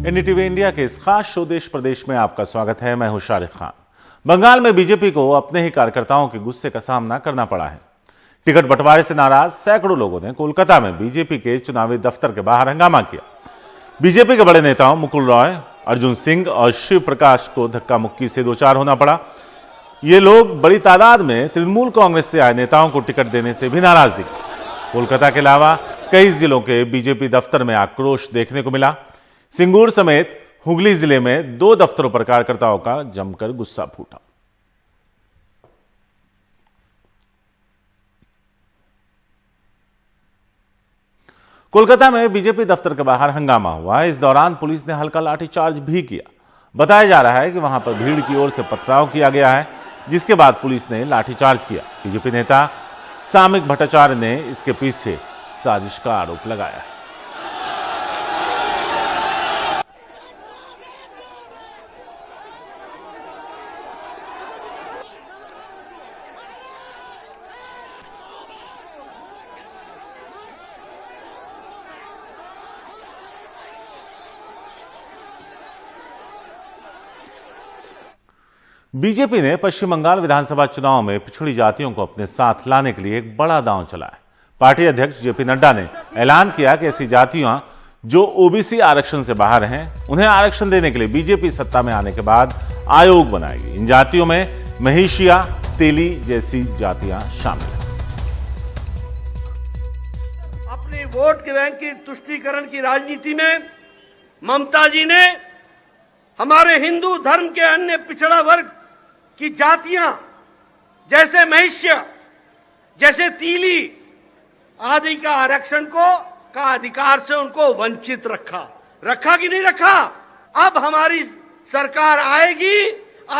NDTV India के इस खास शो देश प्रदेश में आपका स्वागत है। मैं हूं शारिक खान। बंगाल में बीजेपी को अपने ही कार्यकर्ताओं के गुस्से का सामना करना पड़ा है। टिकट बंटवारे से नाराज सैकड़ों लोगों ने कोलकाता में बीजेपी के चुनावी दफ्तर के बाहर हंगामा किया। बीजेपी के बड़े नेताओं मुकुल रॉय, अर्जुन सिंह और शिव प्रकाश को धक्का मुक्की से दो चार होना पड़ा। ये लोग बड़ी तादाद में तृणमूल कांग्रेस से आए नेताओं को टिकट देने से भी नाराज दिखे। कोलकाता के अलावा कई जिलों के बीजेपी दफ्तर में आक्रोश देखने को मिला। सिंगूर समेत हुगली जिले में 2 दफ्तरों पर कार्यकर्ताओं का जमकर गुस्सा फूटा। कोलकाता में बीजेपी दफ्तर के बाहर हंगामा हुआ। इस दौरान पुलिस ने हल्का लाठीचार्ज भी किया। बताया जा रहा है कि वहां पर भीड़ की ओर से पथराव किया गया है, जिसके बाद पुलिस ने लाठीचार्ज किया। बीजेपी नेता सामिक भट्टाचार्य ने इसके पीछे साजिश का आरोप लगाया है। बीजेपी ने पश्चिम बंगाल विधानसभा चुनाव में पिछड़ी जातियों को अपने साथ लाने के लिए एक बड़ा दांव चलाया। पार्टी अध्यक्ष जेपी नड्डा ने ऐलान किया कि ऐसी जातियां जो ओबीसी आरक्षण से बाहर हैं, उन्हें आरक्षण देने के लिए बीजेपी सत्ता में आने के बाद आयोग बनाएगी। इन जातियों में महिषिया, तेली जैसी जातियां शामिल हैं। अपनी वोट के बैंक की तुष्टीकरण की राजनीति में ममता जी ने हमारे हिंदू धर्म के अन्य पिछड़ा वर्ग की जातियां जैसे महिष्य, जैसे तीली आदि का आरक्षण का अधिकार से उनको वंचित रखा कि नहीं रखा। अब हमारी सरकार आएगी,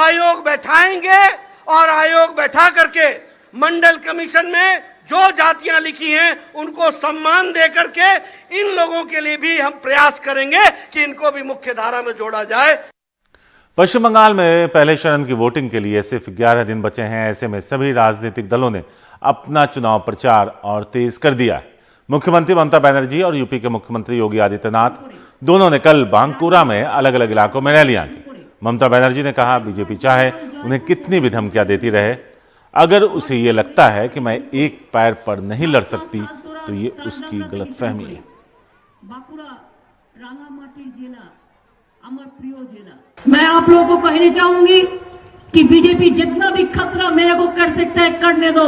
आयोग बैठाएंगे और आयोग बैठा करके मंडल कमीशन में जो जातियां लिखी हैं उनको सम्मान दे करके इन लोगों के लिए भी हम प्रयास करेंगे कि इनको भी मुख्य धारा में जोड़ा जाए। पश्चिम बंगाल में पहले चरण की वोटिंग के लिए सिर्फ 11 दिन बचे हैं। ऐसे में सभी राजनीतिक दलों ने अपना चुनाव प्रचार और तेज कर दिया है। मुख्यमंत्री ममता बनर्जी और यूपी के मुख्यमंत्री योगी आदित्यनाथ दोनों ने कल बांकुरा में अलग अलग इलाकों में रैलियां की। ममता बनर्जी ने कहा, बीजेपी चाहे उन्हें कितनी भी धमकियां देती रहे, अगर उसे यह लगता है कि मैं एक पैर पर नहीं लड़ सकती तो ये उसकी गलतफहमी है। मैं आप लोगों को कहना चाहूंगी कि बीजेपी जितना भी खतरा मेरे को कर सकता है करने दो,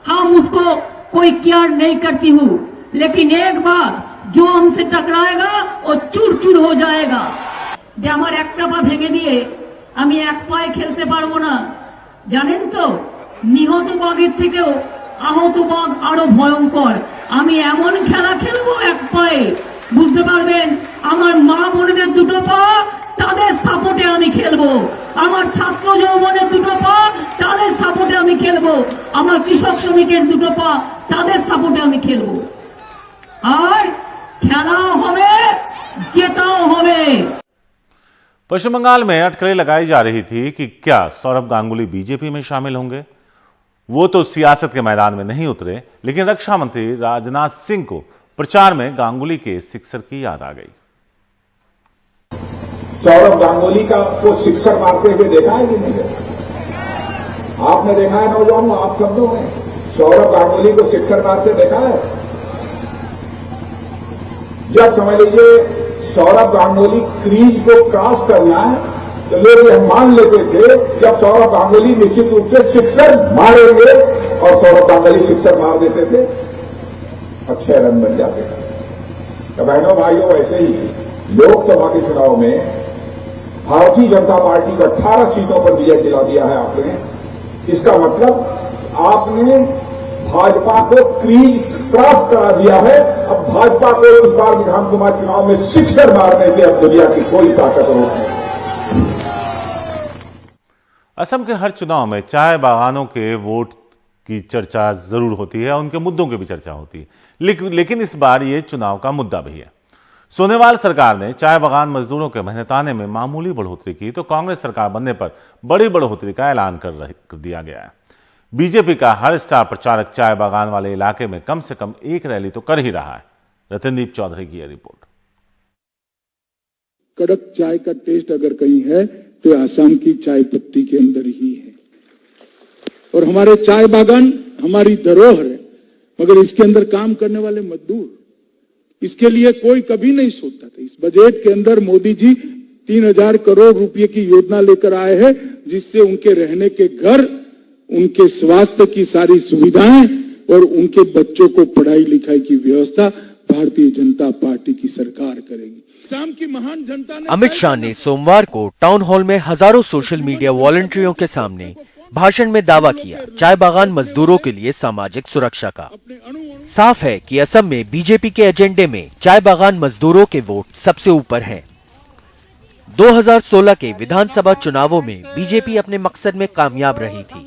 हम उसको कोई केयर नहीं करती हूँ। लेकिन एक बार जो हमसे टकराएगा वो चूर चूर हो जाएगा। যে আমার একটা পা ভেঙে দিয়ে আমি এক পায়ে খেলতে পারবো না, জানেন তো? নিহত বাঘের থেকেও আহত বাঘ আরো ভয়ঙ্কর। আমি এমন খেলা খেলবো এক পায়ে, বুঝতে পারবেন? আমার মা বোনদের দুটো পা তাদের সাপোর্টে আমি খেলবো, আমার ছাত্র যৌবনের দুটো পা তাদের সাপোর্টে আমি খেলবো, আমার কৃষক শ্রমিকের দুটো পা তাদের সাপোর্টে আমি খেলবো। আর খেলাও হবে, জেতাও হবে। पश्चिम बंगाल में अटकलें लगाई जा रही थी कि क्या सौरभ गांगुली बीजेपी में शामिल होंगे। वो तो सियासत के मैदान में नहीं उतरे, लेकिन रक्षा मंत्री राजनाथ सिंह को प्रचार में गांगुली के सिक्सर की याद आ गई। सौरभ गांगुली को सिक्सर मारते हुए देखा है कि नहीं देखा? आपने देखा है नौजवानों, आप सब लोगों ने सौरभ गांगुली को सिक्सर मारते देखा है? जब समझ लीजिए सौरभ गांगुली क्रीज को क्रॉस करना है तो लोग यह मान लेते थे जब सौरभ गांगुली निश्चित रूप से सिक्सर मारेंगे और सौरभ गांगुली सिक्सर मार देते थे और 6 रन बन जाते थे। तो बहनों भाइयों, वैसे ही लोकसभा के चुनाव में भारतीय जनता पार्टी को 18 सीटों पर विजय दिला दिया है आपने। इसका मतलब आपने भाजपा को क्रीज क्रॉस करा दिया है। अब भाजपा को इस बार विधानसभा चुनाव में सिक्सर मारने से अब दुनिया की कोई ताकत रोक नहीं। असम के हर चुनाव में चाय बागानों के वोट की चर्चा जरूर होती है, उनके मुद्दों की भी चर्चा होती है, लेकिन इस बार ये चुनाव का मुद्दा भी है। सोनेवाल सरकार ने चाय बागान मजदूरों के मेहनताने में मामूली बढ़ोतरी की तो कांग्रेस सरकार बनने पर बड़ी बढ़ोतरी का ऐलान कर दिया गया है। बीजेपी का हर स्टार प्रचारक चाय बागान वाले इलाके में कम से कम एक रैली तो कर ही रहा है। रतनदीप चौधरी की यह रिपोर्ट। कड़क चाय का टेस्ट अगर कहीं है तो आसाम की चाय पत्ती के अंदर ही है। और हमारे चाय बागान हमारी धरोहर है, मगर इसके अंदर काम करने वाले मजदूर, इसके लिए कोई कभी नहीं सोचता था। इस बजट के अंदर मोदी जी 3000 करोड़ रुपए की योजना लेकर आए हैं, जिससे उनके रहने के घर, उनके स्वास्थ्य की सारी सुविधाएं और उनके बच्चों को पढ़ाई लिखाई की व्यवस्था भारतीय जनता पार्टी की सरकार करेगी। आसाम की महान जनता ने अमित शाह ने सोमवार को टाउन हॉल में हजारों सोशल मीडिया वॉलंटियरों के सामने भाषण में दावा किया चाय बागान मजदूरों के लिए सामाजिक सुरक्षा का। साफ है कि असम में बीजेपी के एजेंडे में चाय बागान मजदूरों के वोट सबसे ऊपर हैं। 2016 के विधानसभा चुनावों में बीजेपी अपने मकसद में कामयाब रही थी।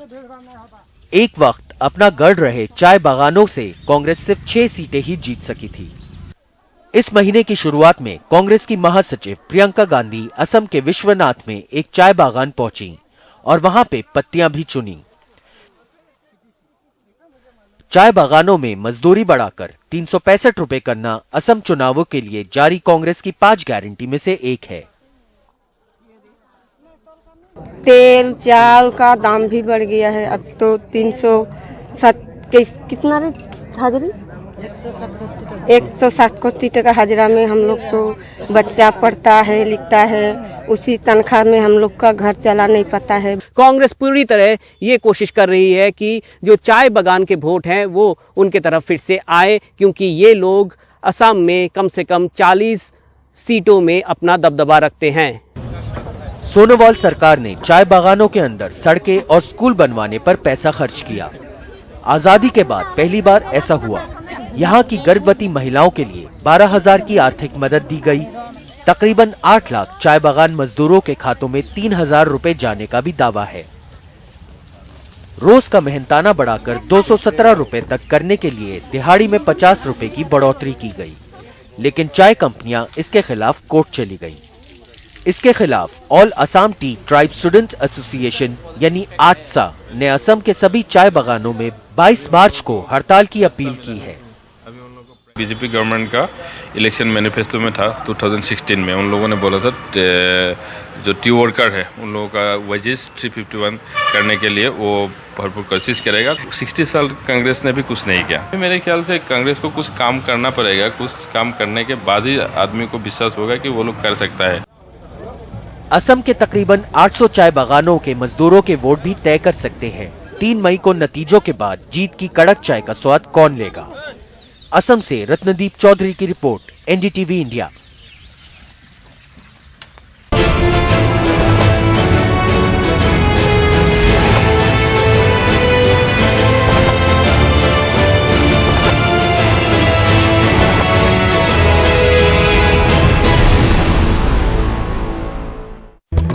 एक वक्त अपना गढ़ रहे चाय बागानों से कांग्रेस सिर्फ 6 सीटें ही जीत सकी थी। इस महीने की शुरुआत में कांग्रेस की महासचिव प्रियंका गांधी असम के विश्वनाथ में एक चाय बागान पहुंची और वहां पे पत्तियां भी चुनी। चाय बागानों में मजदूरी बढ़ाकर 365 रुपए करना असम चुनावों के लिए जारी कांग्रेस की 5 गारंटी में से एक है। तेल चावल का दाम भी बढ़ गया है। अब तो 307 कितना रे हाजिरी 160 टका हाजिरा में हम लोग तो बच्चा पढ़ता है लिखता है, उसी तनख्वाह में हम लोग का घर चला नहीं पाता है। कांग्रेस पूरी तरह ये कोशिश कर रही है कि जो चाय बागान के वोट हैं वो उनके तरफ फिर से आए, क्योंकि ये लोग असम में कम से कम 40 सीटों में अपना दबदबा रखते हैं। सोनोवाल सरकार ने चाय बागानों के अंदर सड़कें और स्कूल बनवाने पर पैसा खर्च किया। आजादी के बाद पहली बार ऐसा हुआ। यहाँ की गर्भवती महिलाओं के लिए 12,000 की आर्थिक मदद दी गई। तकरीबन 8 लाख चाय बागान मजदूरों के खातों में 3,000 रुपए जाने का भी दावा है। रोज का मेहनताना बढ़ाकर 217 रुपए तक करने के लिए दिहाड़ी में 50 रुपए की बढ़ोतरी की गई, लेकिन चाय कंपनियां इसके खिलाफ कोर्ट चली गईं। इसके खिलाफ all Assam T tribe student association यानी आटसा ने असम के सभी चाय बागानों में 22 मार्च को हड़ताल की अपील की है। बीजेपी गवर्नमेंट का इलेक्शन मैनिफेस्टो में था 2016 में, उन लोगों ने बोला था जो टी वर्कर है उन लोगों का वेजेस 351 करने के लिए वो भरपूर कोशिश करेगा। 60 साल कांग्रेस ने भी कुछ नहीं किया। मेरे ख्याल से कांग्रेस को कुछ काम करना पड़ेगा, कुछ काम करने के बाद ही आदमी को विश्वास होगा कि वो लोग कर सकता है। असम के तकरीबन 800 चाय बागानों के मजदूरों के वोट भी तय कर सकते हैं 3 मई को नतीजों के बाद जीत की कड़क चाय का स्वाद कौन लेगा। असम से रत्नदीप चौधरी की रिपोर्ट, एनडीटीवी इंडिया।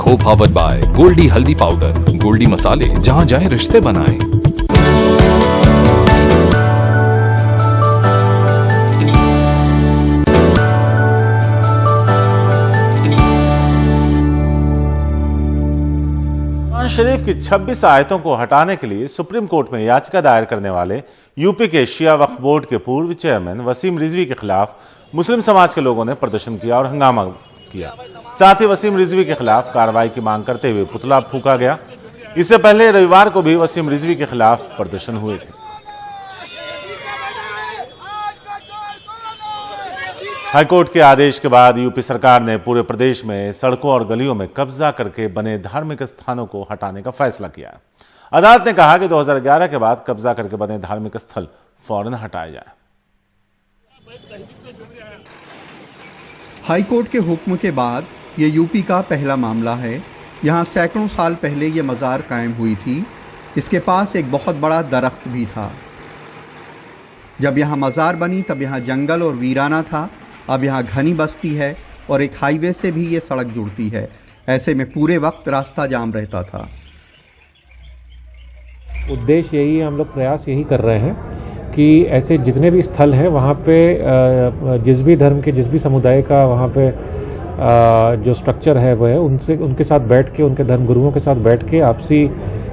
को पावर्ड बाय गोल्डी हल्दी पाउडर, गोल्डी मसाले जहां जाए रिश्ते बनाएं। कुरान शरीफ की 26 आयतों को हटाने के लिए सुप्रीम कोर्ट में याचिका दायर करने वाले यूपी के शिया वक्फ बोर्ड के पूर्व चेयरमैन वसीम रिजवी के खिलाफ मुस्लिम समाज के लोगों ने प्रदर्शन किया और हंगामा किया। साथ ही वसीम रिजवी के खिलाफ कार्रवाई की मांग करते हुए पुतला फूंका गया। इससे पहले रविवार को भी वसीम रिजवी के खिलाफ प्रदर्शन हुए थे। हाईकोर्ट के आदेश के बाद यूपी सरकार ने पूरे प्रदेश में सड़कों और गलियों में कब्जा करके बने धार्मिक स्थानों को हटाने का फैसला किया। अदालत ने कहा कि 2011 के बाद कब्जा करके बने धार्मिक स्थल फौरन हटाए जाए। हाईकोर्ट के हुक्म के बाद ये यूपी का पहला मामला है। यहाँ सैकड़ों साल पहले ये मज़ार कायम हुई थी। इसके पास एक बहुत बड़ा दरख्त भी था। जब यहाँ मज़ार बनी तब यहाँ जंगल और वीराना था। अब यहाँ घनी बस्ती है और एक हाईवे से भी ये सड़क जुड़ती है। ऐसे में पूरे वक्त रास्ता जाम रहता था। उद्देश्य यही है, हम लोग प्रयास यही कर रहे हैं कि ऐसे जितने भी स्थल हैं वहाँ पे जिस भी धर्म के जिस भी समुदाय का वहाँ पे जो स्ट्रक्चर है वो है, उनके साथ बैठ के, उनके धर्मगुरुओं के साथ बैठ के आपसी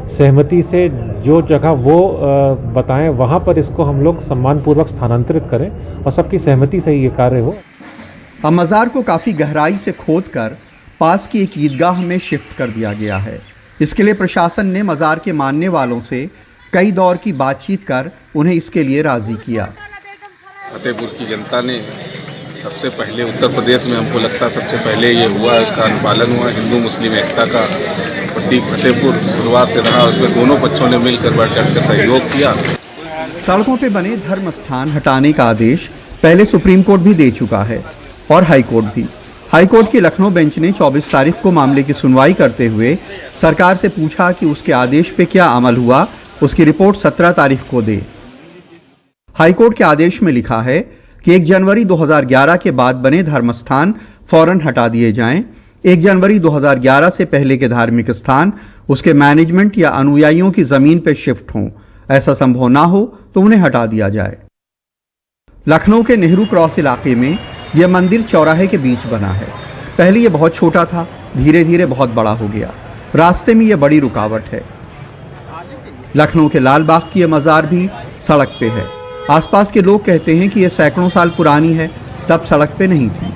सहमति से जो जगह वो बताएं वहाँ पर इसको हम लोग सम्मानपूर्वक स्थानांतरित करें और सबकी सहमति से ही ये कार्य हो। अब मज़ार को काफ़ी गहराई से खोदकर पास की एक ईदगाह में शिफ्ट कर दिया गया है। इसके लिए प्रशासन ने मज़ार के मानने वालों से कई दौर की बातचीत कर उन्हें इसके लिए राज़ी किया। फतेहपुर की जनता ने सबसे पहले, उत्तर प्रदेश में हमको लगता सबसे पहले ये हुआ, उसका अनुपालन हुआ। हिंदू मुस्लिम एकता का प्रतीक फतेहपुर शुरुआत से रहा, उसमें दोनों पक्षों ने मिलकर बढ़ चढ़ कर सहयोग किया। सड़कों पे बने धर्म स्थान हटाने का आदेश पहले सुप्रीम कोर्ट भी दे चुका है और हाई कोर्ट भी। हाई कोर्ट की लखनऊ बेंच ने 24 तारीख को मामले की सुनवाई करते हुए सरकार से पूछा कि उसके आदेश पे क्या अमल हुआ, उसकी रिपोर्ट 17 तारीख को दे। हाई कोर्ट के आदेश में लिखा है कि 1 जनवरी 2011 के बाद बने धर्म स्थान फौरन हटा दिए जाएं। 1 जनवरी 2011 से पहले के धार्मिक स्थान उसके मैनेजमेंट या अनुयायियों की जमीन पर शिफ्ट हों। ऐसा संभव ना हो तो उन्हें हटा दिया जाए। लखनऊ के नेहरू क्रॉस इलाके में यह मंदिर चौराहे के बीच बना है। पहले यह बहुत छोटा था, धीरे धीरे बहुत बड़ा हो गया। रास्ते में यह बड़ी रुकावट है। लखनऊ के लाल बाग की यह मज़ार भी सड़क पे है। आसपास के लोग कहते हैं कि यह सैकड़ों साल पुरानी है, तब सड़क पे नहीं थी।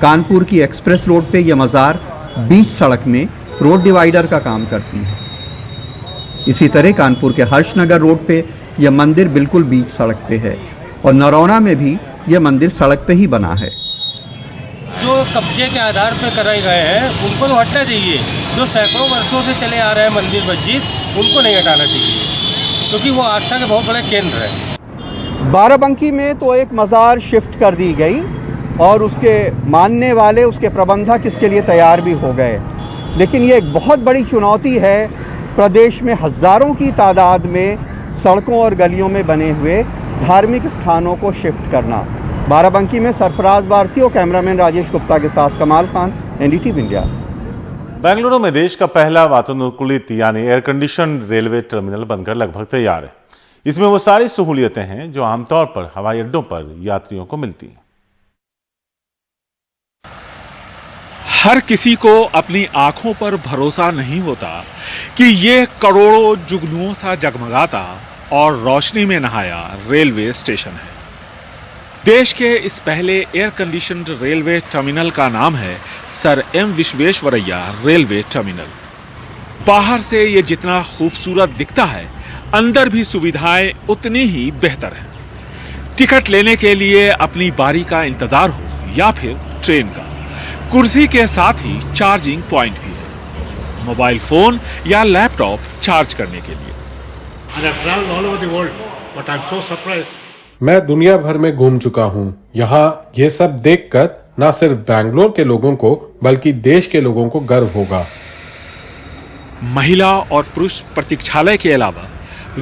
कानपुर की एक्सप्रेस रोड पे यह मज़ार बीच सड़क में रोड डिवाइडर का काम करती है। इसी तरह कानपुर के हर्षनगर रोड पे यह मंदिर बिल्कुल बीच सड़क पे है और नरौना में भी यह मंदिर सड़क पे ही बना है। जो कब्जे के आधार पर कराए गए हैं उनको तो हटना चाहिए। जो सैकड़ों वर्षों से चले आ रहे हैं मंदिर मस्जिद, उनको नहीं हटाना चाहिए, क्योंकि वो आस्था के बहुत बड़े केंद्र है। बाराबंकी में तो एक मज़ार शिफ्ट कर दी गई और उसके मानने वाले, उसके प्रबंधक इसके लिए तैयार भी हो गए। लेकिन ये एक बहुत बड़ी चुनौती है प्रदेश में हज़ारों की तादाद में सड़कों और गलियों में बने हुए धार्मिक स्थानों को शिफ्ट करना। बाराबंकी में सरफराज वारसी और कैमरामैन राजेश गुप्ता के साथ कमाल खान, एनडीटीवी इंडिया। बेंगलुरु में देश का पहला वातानुकूलित यानी एयर कंडीशन रेलवे टर्मिनल बनकर लगभग तैयार है। इसमें वो सारी सहूलियतें हैं जो आमतौर पर हवाई अड्डों पर यात्रियों को मिलती हैं। हर किसी को अपनी आंखों पर भरोसा नहीं होता कि ये करोड़ों जुगनुओं सा जगमगाता और रोशनी में नहाया रेलवे स्टेशन है। देश के इस पहले एयर कंडीशन्ड रेलवे टर्मिनल का नाम है sir M Visvesvaraya railway terminal. बाहर से ये जितना खूबसूरत दिखता है, अंदर भी सुविधाएं उतनी ही बेहतर है। टिकट लेने के लिए अपनी बारी का इंतजार हो या फिर ट्रेन का, कुर्सी के साथ ही चार्जिंग पॉइंट भी है, मोबाइल फोन या लैपटॉप चार्ज करने के लिए। मैं दुनिया भर में घूम चुका हूँ। यहाँ ये सब देखकर न सिर्फ बैंगलोर के लोगों को बल्कि देश के लोगों को गर्व होगा। महिला और पुरुष प्रतीक्षालय के अलावा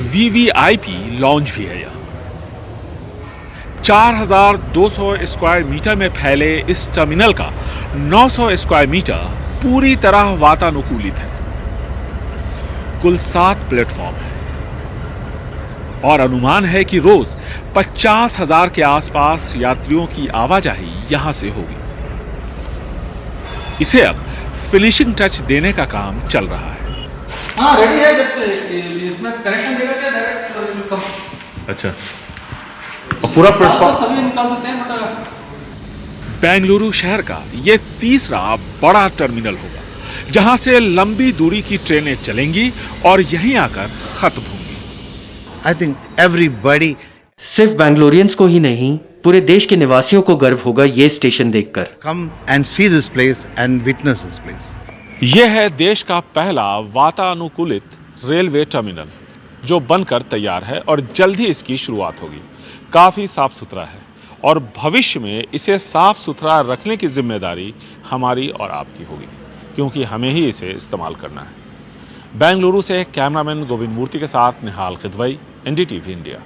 वीवीआईपी लॉन्ज भी है यहाँ। 4200 स्क्वायर मीटर में फैले इस टर्मिनल का 900 स्क्वायर मीटर पूरी तरह वातानुकूलित है। कुल 7 प्लेटफॉर्म है और अनुमान है कि रोज 50,000 के आसपास यात्रियों की आवाजाही यहां से होगी। इसे अब फिनिशिंग टच देने का काम चल रहा है। हाँ, रेडी है, जस्ट इसमें कनेक्शन देगा क्या डायरेक्ट? अच्छा, और पूरा प्लेटफॉर्म सभी निकाल सकते हैं, बट बेंगलुरु शहर का यह तीसरा बड़ा टर्मिनल होगा जहां से लंबी दूरी की ट्रेनें चलेंगी और यहीं आकर खत्म होंगी। आई थिंक एवरीबॉडी, सिर्फ बेंगलोरियंस को ही नहीं पूरे देश के निवासियों को गर्व होगा ये स्टेशन देखकर। Come and see this place and witness this place. यह है देश का पहला वातानुकूलित रेलवे टर्मिनल जो बनकर तैयार है और जल्द ही इसकी शुरुआत होगी। काफी साफ सुथरा है और भविष्य में इसे साफ सुथरा रखने की जिम्मेदारी हमारी और आपकी होगी, क्योंकि हमें ही इसे इस्तेमाल करना है। बेंगलुरु से कैमरामैन गोविंद मूर्ति के साथ निहाल खिदवई, एनडीटीवी इंडिया।